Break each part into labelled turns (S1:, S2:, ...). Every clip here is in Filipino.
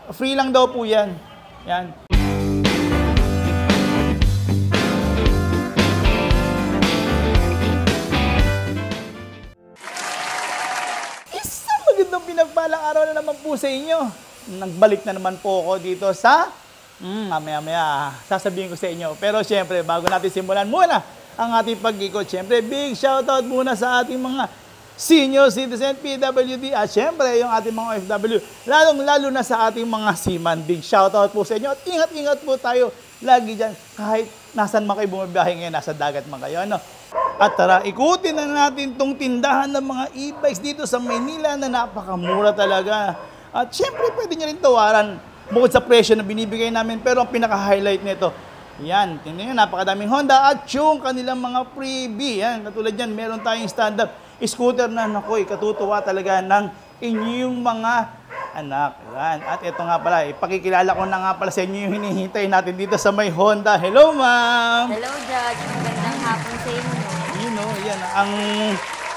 S1: Free lang daw po yan. Yan. Isang magandang pinagpalang araw na naman po sa inyo. Nagbalik na naman po ako dito sa... Mamaya-maya, sasabihin ko sa inyo. Pero syempre, bago natin simulan muna ang ating pag-ikot, syempre, big shoutout muna sa ating mga senior citizen, PWD, at syempre, yung ating mga OFW, lalong-lalo na sa ating mga seaman. Big shoutout po sa inyo at ingat-ingat po tayo lagi dyan, kahit nasan man kayo bumabiyahe ngayon, nasa dagat man kayo, ano? At tara, ikutin na natin tong tindahan ng mga e-bikes dito sa Maynila na napakamura talaga. At syempre, pwede nyo rin tawaran bukod sa presyo na binibigay namin, pero ang pinaka-highlight nito, yan, tingnan nyo, napakadaming Honda at yung kanilang mga freebie. Yan, katulad yan, meron tayong stand-up scooter na, nakoy, katutuwa talaga ng inyong mga anak. Yan. At ito nga pala, ipakikilala ko na nga pala sa inyo yung hinihintay natin dito sa may Honda. Hello, ma'am!
S2: Hello, Judge. Magandang hapon sa inyo.
S1: You know, yan, ang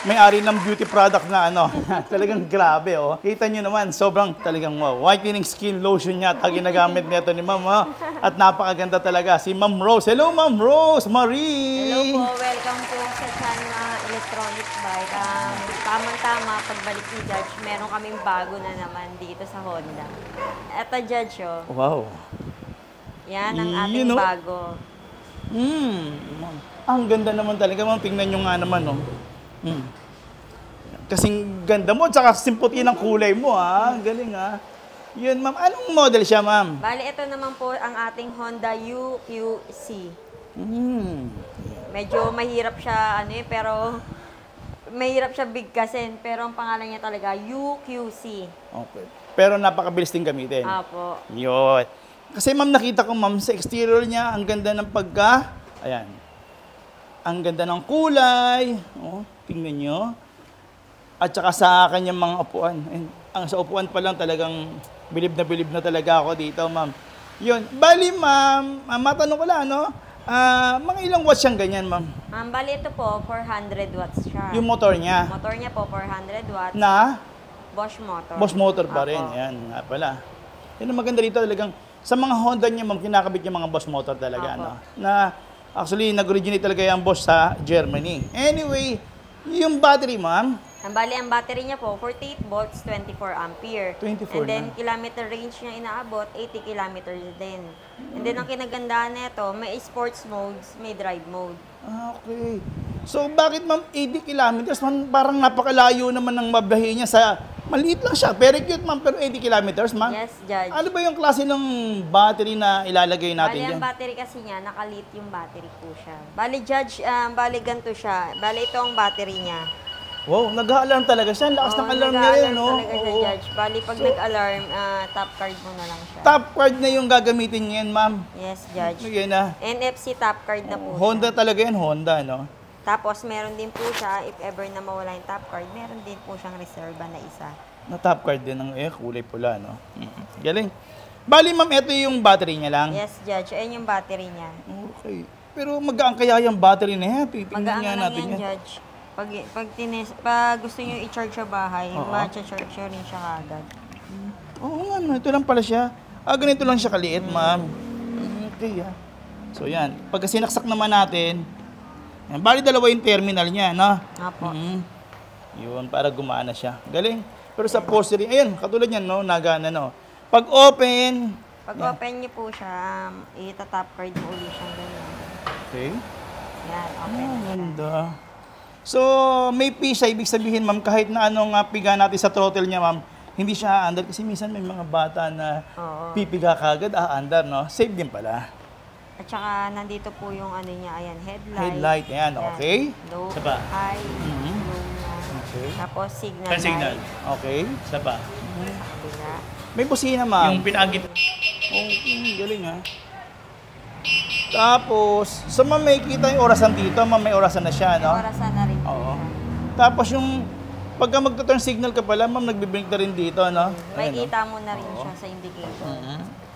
S1: may-ari ng beauty product na ano, talagang grabe, oh. Kita nyo naman, sobrang talagang whitening skin lotion niya at ginagamit nito ni Ma'am, oh. At napakaganda talaga, si Ma'am Rose. Hello, Ma'am Rose, Marie!
S2: Hello po, welcome po sa Chana Electronic Bike. Tamang-tama, pagbalik ni Judge, meron kaming bago na naman dito sa Honda. Eto, Judge, oh.
S1: Wow.
S2: Yan ang ating bago.
S1: Ang ganda naman talaga, Ma'am. Tingnan nyo nga naman, oh. Kasing ganda mo, tsaka simputi ng kulay mo, ha? Galing, ha? Yun, ma'am. Anong model siya, ma'am?
S2: Bali, ito naman po ang ating Honda UQC. Medyo mahirap siya, pero mahirap siya bigkasin, pero ang pangalan niya talaga, UQC.
S1: Okay. Pero napakabilis din gamitin.
S2: Apo.
S1: Yun. Kasi, ma'am, nakita ko, ma'am, sa exterior niya, ang ganda ng Ayan. Ang ganda ng kulay. Oh, tingnan nyo. At saka sa kanyang mga upuan. Ang sa upuan pa lang talagang bilib na talaga ako dito, ma'am. Yun. Bali, ma'am, matanong ko lang, no? Mga ilang watts siyang ganyan, ma'am?
S2: Bali, ito po, 400 watts siya.
S1: Yung motor niya?
S2: Motor niya po, 400 watts.
S1: Na?
S2: Bosch motor.
S1: Bosch motor pa rin.
S2: Apo.
S1: Yan, nga pala. Yan ang maganda dito talagang, sa mga Honda niya, ma'am, kinakabit yung mga Bosch motor talaga,
S2: Apo.
S1: no? Na, actually, nag-originate talaga yung Bosch sa Germany. Anyway, yung battery, ma'am?
S2: Bali, ang battery niya po, 48 volts, 24 ampere.
S1: 24
S2: And then,
S1: na.
S2: kilometer range niya inaabot, 80 kilometers din. And then, ang kinagandaan nito, may sports modes, may drive mode.
S1: Okay. So, bakit, ma'am, 80 kilometers? Man, parang napakalayo naman ng mabiyahe niya sa... Maliit lang siya. Very cute, ma'am, pero 80 kilometers, ma'am?
S2: Yes, Judge.
S1: Ano ba yung klase ng battery na ilalagay natin
S2: Bali,
S1: dyan?
S2: ang battery kasi niya, naka-lithium battery po siya. Bali, Judge, bali ganito siya. Bali, ito ang battery niya.
S1: Wow, nag-a-alarm talaga siya. Ang lakas ng alarm niya rin, no?
S2: Talaga siya, Judge. Bali, pag nag-alarm, top card mo na lang siya.
S1: Top card na yung gagamitin niyan, ma'am.
S2: Yes, Judge.
S1: Yan na.
S2: NFC top card na po
S1: Honda
S2: siya.
S1: talaga yan, Honda, no?
S2: Tapos, meron din po siya, if ever na mawala yung top card, meron din po siyang reserva na isa.
S1: Na top card din ng kulay pula, no? Galing. Bali, ma'am, ito yung battery niya lang.
S2: Yes, Judge. Ayun yung battery niya.
S1: Okay. Pero magaan kaya yung battery na yan? Titingnan
S2: Magaan
S1: nga
S2: lang
S1: natin
S2: yan, Judge. Pag gusto nyo i-charge sa bahay, ma-charge nyo rin siya agad.
S1: Oo nga, no. Ito lang pala siya. Ganito lang siya kaliit, ma'am. Okay, So, yan. Pagka sinaksak naman natin, yan. Bali, dalawa yung terminal niya, no?
S2: Apo.
S1: Yun, para gumana siya. Galing. Pero sa upholstery, ayun, katulad yan, no? Nagana, no? Pag open,
S2: Pag open nyo po siya, ita-top card mo ulit siyang ganyan.
S1: okay.
S2: Yan, open na siya.
S1: Ganda. So, may pisa, ibig sabihin, ma'am, kahit na anong piga natin sa throttle niya, ma'am, hindi siya aandar. Kasi minsan may mga bata na pipiga kagad, aandar, no? Safe din pala.
S2: At saka, nandito po yung ano niya, ayan, headlight.
S1: Headlight, yan, okay.
S2: Low,
S1: Saba.
S2: high, low na.
S1: Okay.
S2: Tapos, signal
S1: Signal.
S2: light.
S1: Okay. Saba.
S2: Kabila.
S1: May busina, ma'am.
S3: Yung pinagit.
S1: Okay, galing, ha. Tapos, so ma'am, may kita yung orasan dito, ma'am, may orasan na siya, no?
S2: Orasan na rin po
S1: Oo.
S2: siya.
S1: Tapos yung, pagka magta-turn signal ka pala, ma'am, nagbiblink na rin dito, no?
S2: May
S1: Ayan, no?
S2: kita mo na rin siya sa indicator.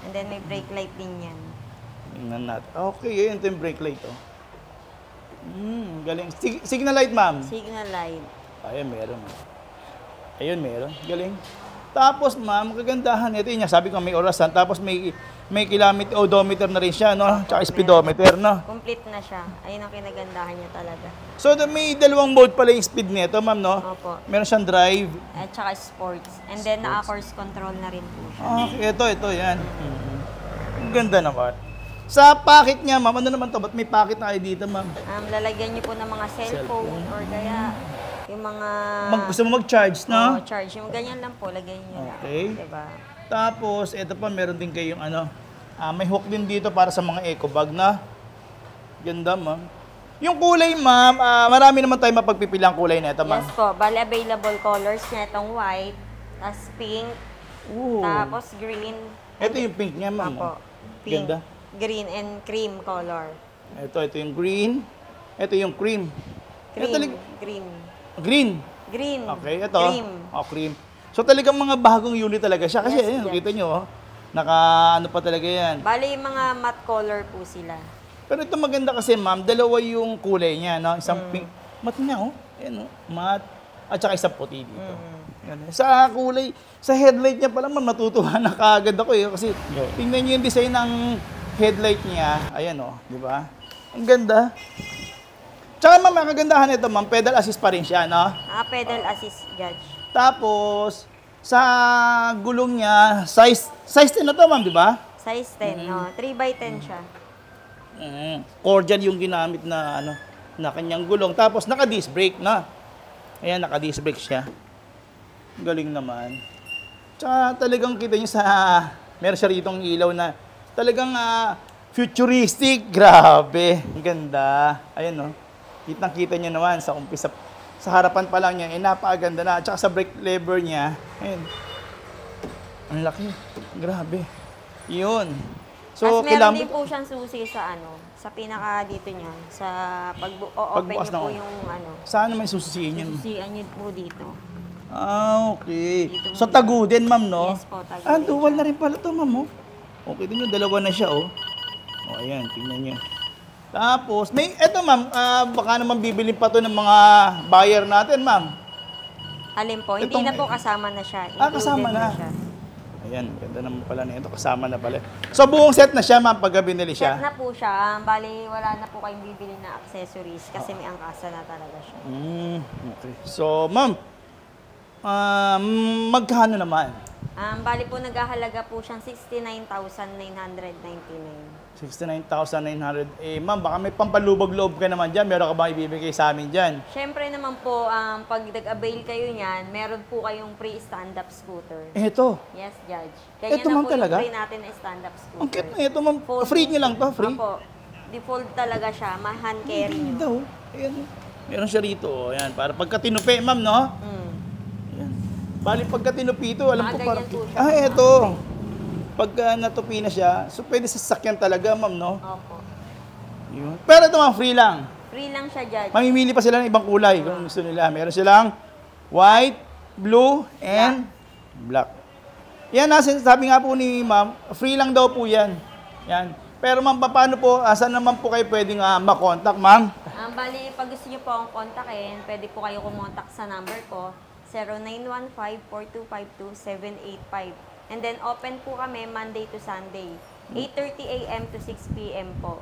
S2: And then may brake light din yan.
S1: Tingnan natin. Okay, yun, ito yung brake light, oh. Galing. Signal light, ma'am.
S2: Signal light.
S1: Ayun, meron. Ayun, meron. Galing. Tapos, ma'am, kagandahan ito yun. Sabi ko may orasan. Tapos may kilometer, odometer na rin siya, no? Tsaka speedometer, no?
S2: Complete na siya. Ayun ang kinagandahan niya talaga.
S1: So, may dalawang mode pala yung speed nito, ma'am, no?
S2: Opo.
S1: Meron siyang drive.
S2: At saka sports. And then, naka-course control na rin po siya.
S1: Ito, yan. Ang ganda naman. Sa pocket niya, ma'am, ano naman to? Ba't may pocket na kayo dito, ma'am?
S2: Lalagyan niyo po ng mga cellphone or kaya yung mga...
S1: Gusto mo mag-charge, no?
S2: charge. Yung ganyan lang po, lagyan niyo lang.
S1: Okay.
S2: Diba?
S1: Tapos, ito pa, meron din kayong may hook din dito para sa mga eco bag na. Ganda, ma'am. Yung kulay, ma'am, marami naman tayo mapagpipilang kulay na ito, ma'am.
S2: Yes po. Bali, available colors niya itong white, tapos pink,
S1: Ooh.
S2: tapos green.
S1: Ito yung pink niya, ma'am.
S2: Apo. Pink,
S1: Ganda.
S2: green, and cream color.
S1: Ito yung green. Ito yung cream.
S2: Green.
S1: Green.
S2: Green.
S1: Okay, ito.
S2: Cream.
S1: Cream. So talagang mga bagong unit talaga siya. Kasi
S2: Yes,
S1: ayan,
S2: yes.
S1: kita nyo, ano pa talaga yan.
S2: Bali, mga matte color po sila.
S1: Pero ito maganda kasi, ma'am, dalawa yung kulay niya, no? Isang pink. Matte niya, Ayan, matte. At saka isang puti dito. Yan. Sa kulay, sa headlight niya pala, ma'am, natutuwa na kaagad ako Kasi tingnan niyo yung design ng headlight niya. Ayan, di ba? Ang ganda. Tsaka, ma'am, ang kagandahan nito, ma'am, pedal assist pa rin siya, no?
S2: Pedal assist, Judge.
S1: Tapos, sa gulong niya, size 10 na to, ma'am, di ba?
S2: Size 10, 3x10 siya.
S1: Cordial yung ginamit na, na kanyang gulong. Tapos, naka-disc brake na. Ayan, naka-disc brake siya. Galing naman. Tsaka talagang kita niyo meron siya ritong ilaw na talagang futuristic. Grabe. Ang ganda. Ayan, Kitang-kita niyo naman sa umpisa. Sa harapan pa lang niya, napakaganda na. At saka sa brake lever niya, ayan. Ang laki. Grabe. Yun. So,
S2: Tapos meron din po siyang susi sa pinaka dito niya. Sa pag-open
S1: Pagbukas
S2: niyo po
S1: na
S2: yung
S1: Saan naman susisiin yun?
S2: susian niyo po dito.
S1: Okay.
S2: Dito
S1: So,
S2: mo-
S1: tagudin, ma'am, no?
S2: Yes po, tagudin
S1: Dual
S2: siya.
S1: na rin pala to, ma'am, Okay, din dalawa na siya, ayan, tingnan niyo. Tapos, eto, ma'am, baka naman bibilin pa to ng mga buyer natin, ma'am.
S2: Alin po, hindi
S1: Itong-
S2: na po kasama na siya.
S1: Kasama
S2: Included
S1: na.
S2: siya.
S1: Ayan, ganda naman pala na ito. Kasama na pala. So, buong set na siya, ma'am, pagka binili
S2: Set
S1: siya.
S2: na po siya. Bali, wala na po kayong bibili na accessories kasi may angkasa na talaga siya.
S1: Okay. So, ma'am, magkano naman?
S2: Bali po, naghahalaga po siyang 69,999.
S1: 69,900. Ma'am, baka may pampalubag-loob ka naman dyan. Meron ka bang ibibigay sa amin dyan?
S2: Siyempre naman po, pag nag-avail kayo niyan, meron po kayong free stand-up scooter.
S1: Ito.
S2: Yes, Judge. Ganyan
S1: Ito,
S2: na
S1: ma'am,
S2: po
S1: talaga?
S2: yung free natin na stand-up scooter.
S1: Ang cute na ito, ma'am.
S2: Fold-
S1: Free niyo lang to? Free?
S2: Opo. Default talaga siya. Ma-hand carry niyo.
S1: Daw. Ayan. Meron siya rito. Ayan. Para pagka tinupi, ma'am, no? Ayan. Bali, pagka tinupi ito, alam ko
S2: Ganyan
S1: parang...
S2: po siya.
S1: Ito. Pagka natupi na siya, so pwede sa sasakyan talaga, ma'am, no?
S2: Opo.
S1: Yun. Pero ito, ma'am, free lang.
S2: Free lang siya, Judge.
S1: Mamimili pa sila ng ibang kulay kung gusto nila. Meron silang white, blue, and black. Yan, sabi nga po ni ma'am, free lang daw po yan. Yan. Pero ma'am, paano po, saan naman po kayo pwedeng makontak, ma'am?
S2: Bali, pag gusto niyo po akong kontakin, pwede po kayo kumontak sa number ko, 0915-4252-785. And then, open po kami Monday to Sunday, 8:30 a.m. to 6 p.m. po.